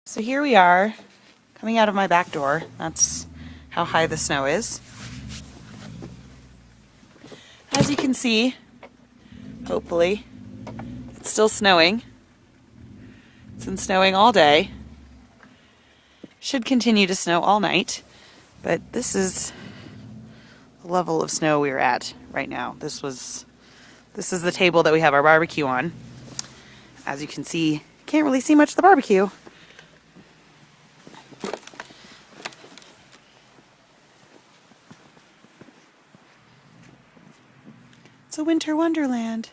So here we are, coming out of my back door. That's how high the snow is. As you can see, hopefully, it's still snowing. It's been snowing all day. Should continue to snow all night, but this is the level of snow we're at right now. This is the table that we have our barbecue on. As you can see, can't really see much of the barbecue. It's a winter wonderland.